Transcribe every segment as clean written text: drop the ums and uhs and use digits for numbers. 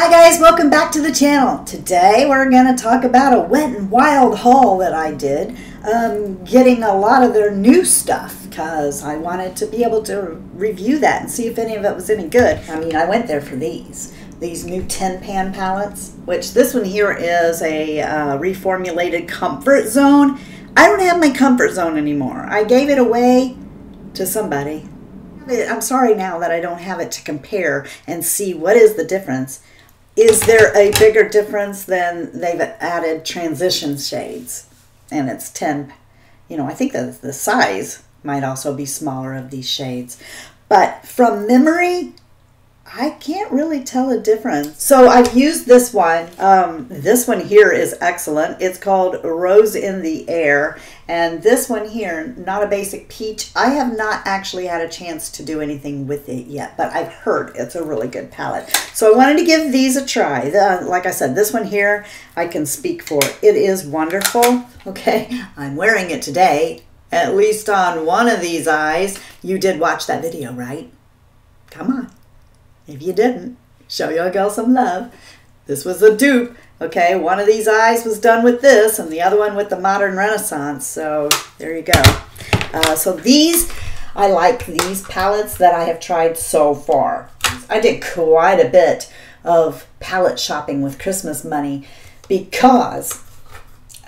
Hi guys, welcome back to the channel. Today we're going to talk about a Wet n Wild haul that I did. Getting a lot of their new stuff because I wanted to be able to review that and see if any of it was any good. I mean, I went there for these new 10-pan palettes, which this one here is a reformulated comfort zone. I don't have my comfort zone anymore. I gave it away to somebody. I'm sorry now that I don't have it to compare and see what is the difference. Is there a bigger difference than they've added transition shades? And it's 10, you know, I think that the size might also be smaller of these shades. But from memory, I can't really tell a difference. So I've used this one. This one here is excellent. It's called Rose in the Air. And this one here, Not a Basic Peach, I have not actually had a chance to do anything with it yet, but I've heard it's a really good palette. So I wanted to give these a try. Like I said, this one here, I can speak for. It is wonderful. Okay, I'm wearing it today, at least on one of these eyes. You did watch that video, right? Come on. If you didn't, show your girl some love. This was a dupe. Okay, one of these eyes was done with this and the other one with the Modern Renaissance. So there you go. So these, I like these palettes that I have tried so far. I did quite a bit of palette shopping with Christmas money because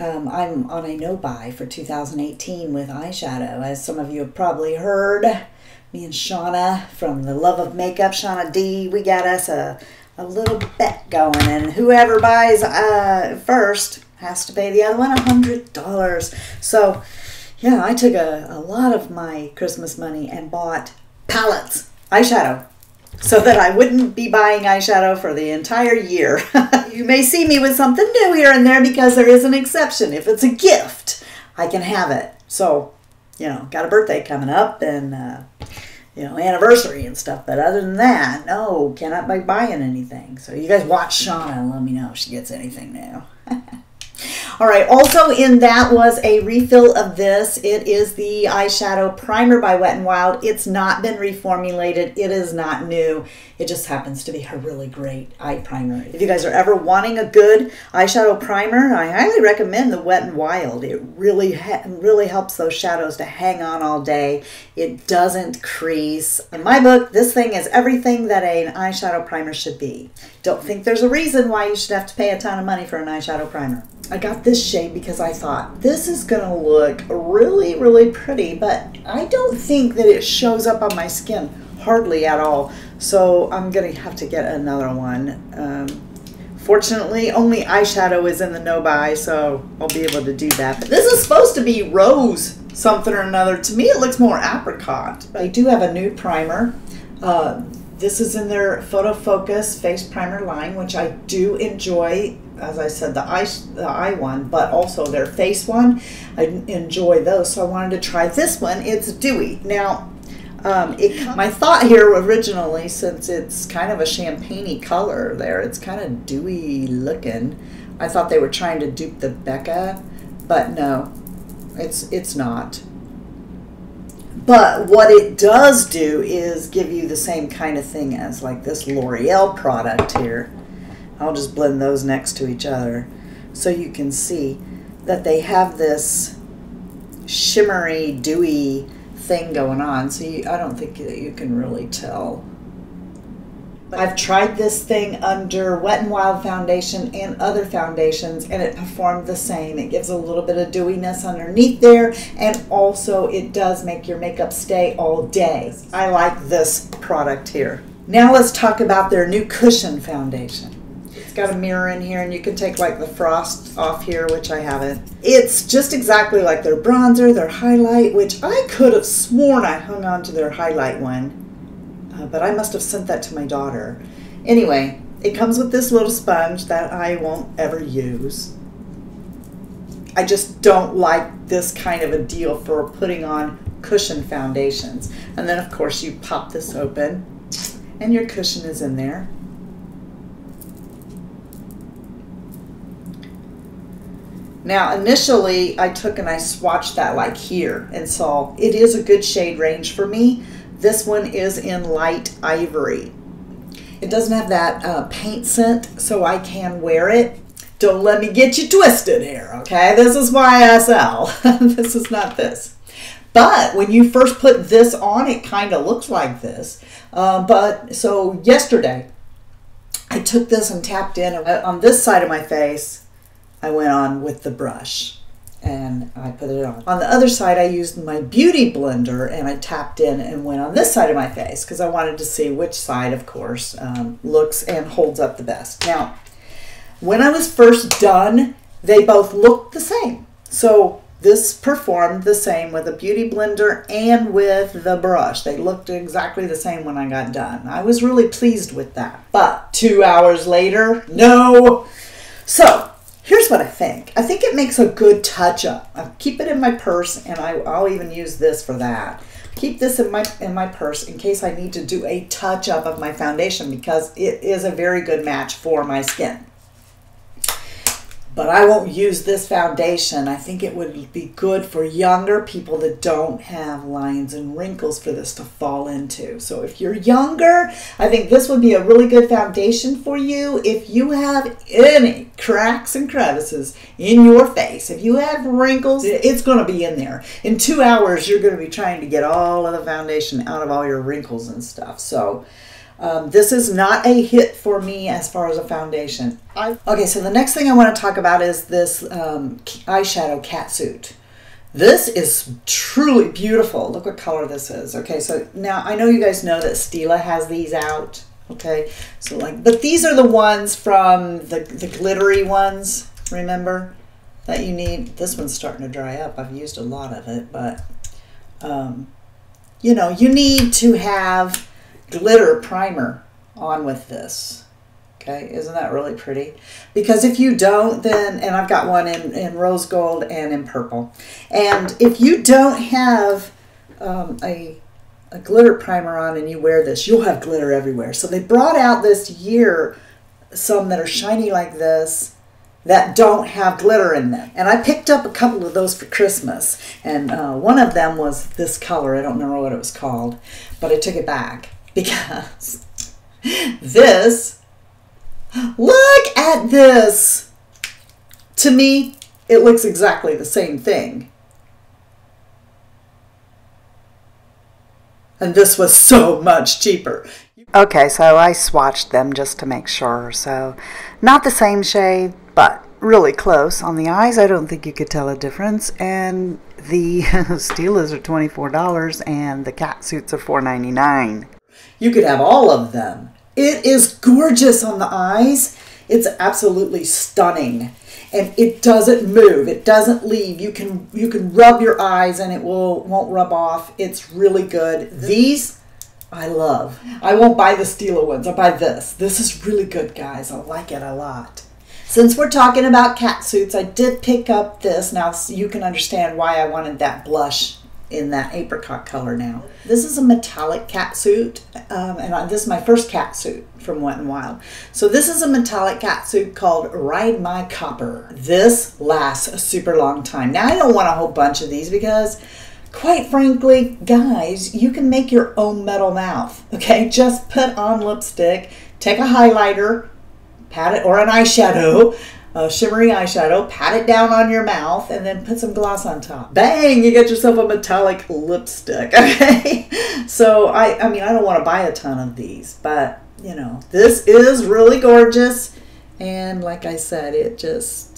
I'm on a no-buy for 2018 with eyeshadow. As some of you have probably heard, me and Shauna from The Love of Makeup, Shauna D, we got us a little bet going, and whoever buys first has to pay the other one $100. So yeah, I took a lot of my Christmas money and bought palettes, eyeshadow, so that I wouldn't be buying eyeshadow for the entire year. You may see me with something new here and there because there is an exception. If it's a gift, I can have it. So, you know, got a birthday coming up and you know, anniversary and stuff, but other than that, no, cannot be buying anything. So you guys watch Shauna and let me know if she gets anything new. All right, also in that was a refill of this. It is the eyeshadow primer by Wet n Wild. It's not been reformulated. It is not new. It just happens to be a really great eye primer. If you guys are ever wanting a good eyeshadow primer, I highly recommend the Wet n Wild. It really helps those shadows to hang on all day. It doesn't crease. In my book, this thing is everything that an eyeshadow primer should be. Don't think there's a reason why you should have to pay a ton of money for an eyeshadow primer. I got this shade because I thought this is going to look really, really pretty, but I don't think that it shows up on my skin hardly at all. So I'm going to have to get another one. Fortunately, only eyeshadow is in the no-buy, so I'll be able to do that. But this is supposed to be rose something or another. To me, it looks more apricot. They do have a nude primer. This is in their Photo Focus Face Primer line, which I do enjoy. As I said, the eye one, but also their face one. I enjoy those, so I wanted to try this one. It's dewy. Now, my thought here originally, since it's kind of a champagne-y color there, it's kind of dewy looking. I thought they were trying to dupe the Becca, but no, it's not. But what it does do is give you the same kind of thing as like this L'Oreal product here. I'll just blend those next to each other so you can see that they have this shimmery, dewy thing going on. So I don't think that you can really tell. I've tried this thing under Wet n Wild foundation and other foundations, and it performed the same. It gives a little bit of dewiness underneath there, and also it does make your makeup stay all day. I like this product here. Now let's talk about their new cushion foundation. It's got a mirror in here, and you can take like the frost off here, which I haven't. It's just exactly like their bronzer, their highlight, which I could have sworn I hung on to their highlight one. But I must have sent that to my daughter. Anyway, it comes with this little sponge that I won't ever use. I just don't like this kind of a deal for putting on cushion foundations. And then of course you pop this open and your cushion is in there. Now initially I took and I swatched that like here and saw it is a good shade range for me. This one is in light ivory. It doesn't have that paint scent, so I can wear it. Don't let me get you twisted here, okay? This is YSL. This is not this. But when you first put this on, it kind of looks like this. So yesterday, I took this and tapped in on this side of my face. I went on with the brush and I put it on. On the other side, I used my beauty blender and I tapped in and went on this side of my face because I wanted to see which side, of course, looks and holds up the best. Now, when I was first done, they both looked the same. So this performed the same with a beauty blender and with the brush. They looked exactly the same when I got done. I was really pleased with that. But 2 hours later, no. So here's what I think. I think it makes a good touch-up. I'll keep it in my purse, and I'll even use this for that. Keep this in my purse in case I need to do a touch-up of my foundation because it is a very good match for my skin. But I won't use this foundation. I think it would be good for younger people that don't have lines and wrinkles for this to fall into. So if you're younger, I think this would be a really good foundation for you. If you have any cracks and crevices in your face, if you have wrinkles, it's going to be in there. In 2 hours, you're going to be trying to get all of the foundation out of all your wrinkles and stuff. So this is not a hit for me as far as a foundation. Okay, so the next thing I want to talk about is this eyeshadow catsuit. This is truly beautiful. Look what color this is. Okay, so now I know you guys know that Stila has these out. Okay, so but these are the ones from the glittery ones, remember? That you need. This one's starting to dry up. I've used a lot of it, but you know, you need to have glitter primer on with this. Okay, isn't that really pretty? Because if you don't, then, and I've got one in rose gold and in purple, and if you don't have a glitter primer on and you wear this, you'll have glitter everywhere. So they brought out this year some that are shiny like this that don't have glitter in them. And I picked up a couple of those for Christmas, and one of them was this color. I don't remember what it was called, but I took it back. Because this, look at this. To me, it looks exactly the same thing. And this was so much cheaper. Okay, so I swatched them just to make sure. So not the same shade, but really close. On the eyes, I don't think you could tell a difference. And the Stilas are $24 and the cat suits are $4.99. You could have all of them. It is gorgeous on the eyes. It's absolutely stunning. And it doesn't move. It doesn't leave. You can rub your eyes and it won't rub off. It's really good. These I love. I won't buy the Stila ones. I'll buy this. This is really good, guys. I like it a lot. Since we're talking about cat suits, I did pick up this. Now you can understand why I wanted that blush in that apricot color now. This is a metallic cat suit, and this is my first cat suit from Wet n Wild. So this is a metallic cat suit called Ride My Copper. This lasts a super long time. Now I don't want a whole bunch of these because, quite frankly, guys, you can make your own metal mouth, okay? Just put on lipstick, take a highlighter, pat it, or an eyeshadow, a shimmery eyeshadow, pat it down on your mouth, and then put some gloss on top. Bang! You get yourself a metallic lipstick, okay? So, I mean, I don't want to buy a ton of these, but, you know, this is really gorgeous, and like I said, it's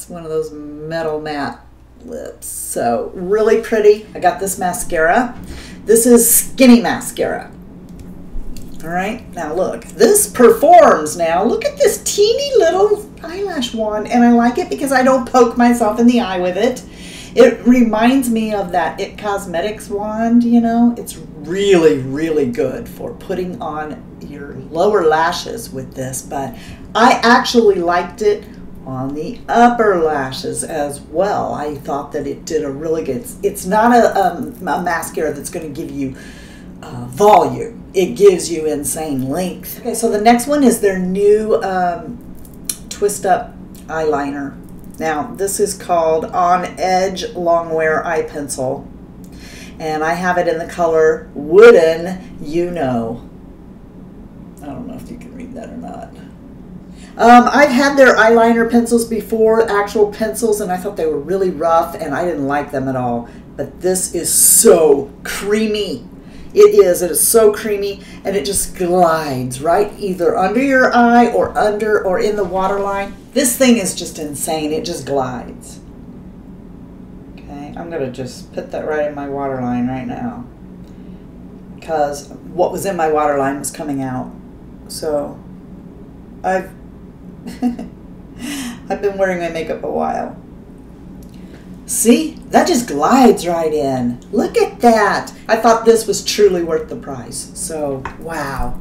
one of those metal matte lips. So, really pretty. I got this mascara. This is Skinny Mascara. All right, now look, this performs now. Look at this teeny little eyelash wand, and I like it because I don't poke myself in the eye with it. It reminds me of that IT Cosmetics wand, you know. It's really, really good for putting on your lower lashes with this, but I actually liked it on the upper lashes as well. I thought that it did a really good, it's not a mascara that's going to give you volume. It gives you insane length. Okay, so the next one is their new twist up eyeliner. Now this is called On Edge Longwear Eye Pencil, and I have it in the color Wooden You Know. I don't know if you can read that or not. I've had their eyeliner pencils before, actual pencils, and I thought they were really rough, and I didn't like them at all. But this is so creamy. It is so creamy, and it just glides right either under your eye or under or in the waterline. This thing is just insane. It just glides. Okay, I'm going to just put that right in my waterline right now, because what was in my waterline was coming out. So I've been wearing my makeup a while. See, that just glides right in. Look at that. I thought this was truly worth the price. So, wow,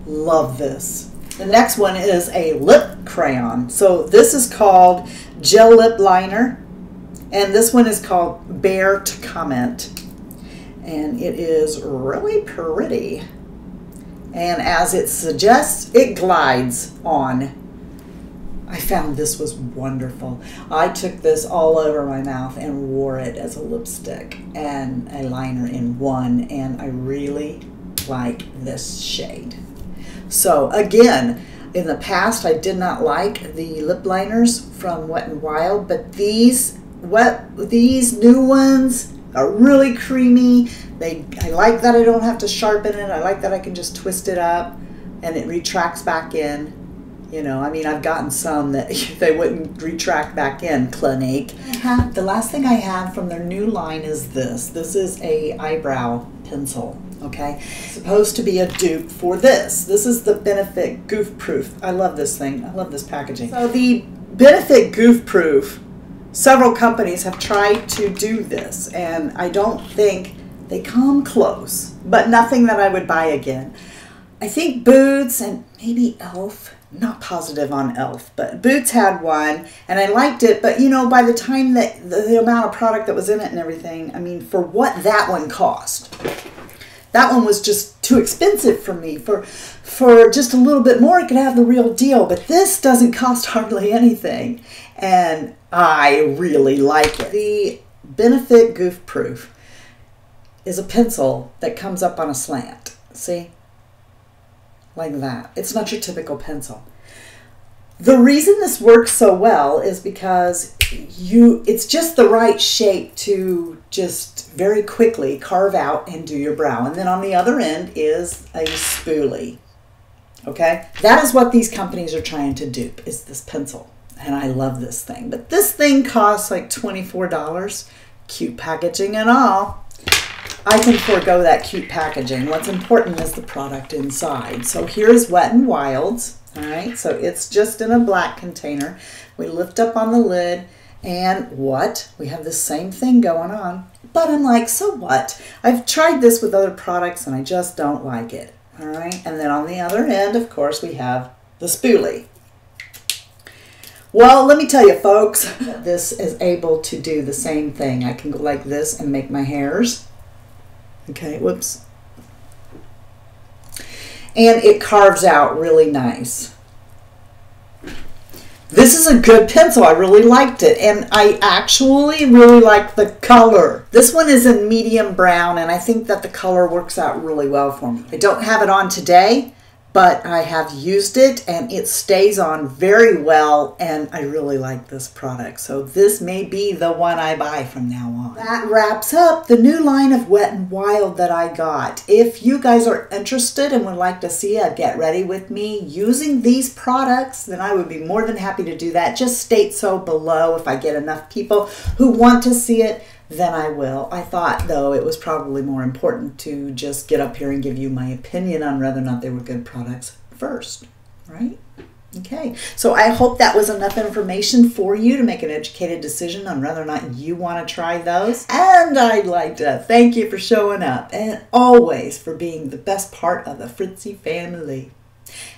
love this. The next one is a lip crayon. So this is called Gel Lip Liner, and this one is called Bear to Comment. And it is really pretty. And as it suggests, it glides on. I found this was wonderful. I took this all over my mouth and wore it as a lipstick and a liner in one, and I really like this shade. So again, in the past I did not like the lip liners from Wet n Wild, but these new ones are really creamy. I like that I don't have to sharpen it. I like that I can just twist it up and it retracts back in. You know, I mean, I've gotten some that they wouldn't retract back in, Clinique. The last thing I have from their new line is this. This is a eyebrow pencil, okay? It's supposed to be a dupe for this. This is the Benefit Goof Proof. I love this thing. I love this packaging. So the Benefit Goof Proof, several companies have tried to do this, and I don't think they come close, but nothing that I would buy again. I think Boots and maybe e.l.f., not positive on e.l.f., but Boots had one, and I liked it, but you know, by the time that the amount of product that was in it and everything, I mean, for what that one cost, that one was just too expensive for me. For just a little bit more, it could have the real deal, but this doesn't cost hardly anything, and I really like it. The Benefit Goof Proof is a pencil that comes up on a slant, see? Like that. It's not your typical pencil. The reason this works so well is because it's just the right shape to just very quickly carve out and do your brow. And then on the other end is a spoolie. Okay? That is what these companies are trying to dupe, is this pencil. And I love this thing. But this thing costs like $24. Cute packaging and all. I can forego that cute packaging. What's important is the product inside. So here's Wet n Wild's. All right, so it's just in a black container. We lift up on the lid, and what? We have the same thing going on. But I'm like, so what? I've tried this with other products, and I just don't like it. All right, and then on the other end, of course, we have the spoolie. Well, let me tell you, folks, this is able to do the same thing. I can go like this and make my hairs. Okay, whoops. And it carves out really nice. This is a good pencil. I really liked it. And I actually really like the color. This one is in medium brown, and I think that the color works out really well for me. I don't have it on today, but I have used it, and it stays on very well, and I really like this product. So this may be the one I buy from now on. That wraps up the new line of Wet n Wild that I got. If you guys are interested and would like to see a get ready with me using these products, then I would be more than happy to do that. Just state so below. If I get enough people who want to see it, then I will. I thought, though, it was probably more important to just get up here and give you my opinion on whether or not they were good products first, right? Okay, so I hope that was enough information for you to make an educated decision on whether or not you want to try those. And I'd like to thank you for showing up and always for being the best part of the Fritzy family.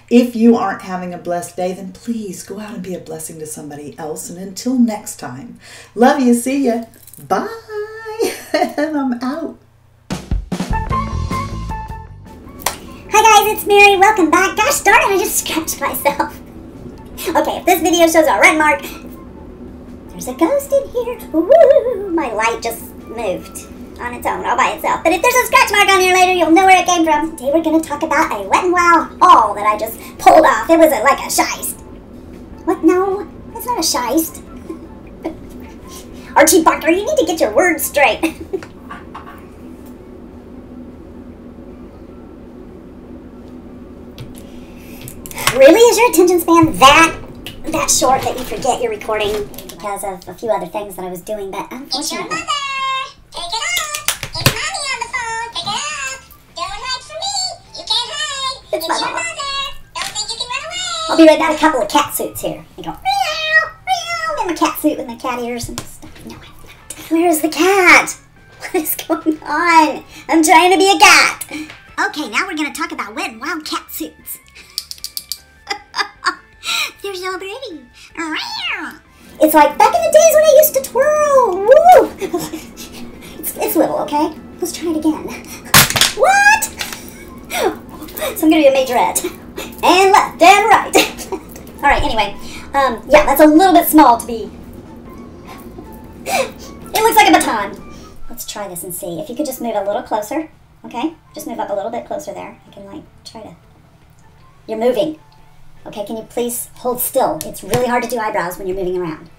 If you aren't having a blessed day, then please go out and be a blessing to somebody else. And until next time, love you, see ya. Bye, and I'm out. Hi guys, it's Mary. Welcome back. Gosh darn it, I just scratched myself. Okay, if this video shows a red mark, there's a ghost in here. Woo! My light just moved. on its own, all by itself. But if there's a scratch mark on here later, you'll know where it came from. Today we're going to talk about a Wet n Wild haul that I just pulled off. It was like a shiest. What? No, it's not a shiest. Archie Barker, you need to get your words straight. Really? Is your attention span that short that you forget you're recording because of a few other things that I was doing? But unfortunately... It's your mother! Pick it up! It's Mommy on the phone! Pick it up! Don't hide from me! You can't hide! It's my your mama. mother! Don't think you can run away! I'll be right back. A couple of cat suits here. I go, meow, meow, in my cat suit with my cat ears and stuff. No, I'm not. Where's the cat? What is going on? I'm trying to be a cat. Okay, now we're going to talk about Wet n Wild cat suits. They're so pretty. It's like back in the days when I used to twirl. Woo! It's little, okay? Let's try it again. What? So I'm going to be a majorette. And left and right. Alright, anyway. Yeah, that's a little bit small to be... It looks like a baton. Let's try this and see. If you could just move a little closer, okay? Just move up a little bit closer there. I can, like, try to... You're moving. Okay, can you please hold still? It's really hard to do eyebrows when you're moving around.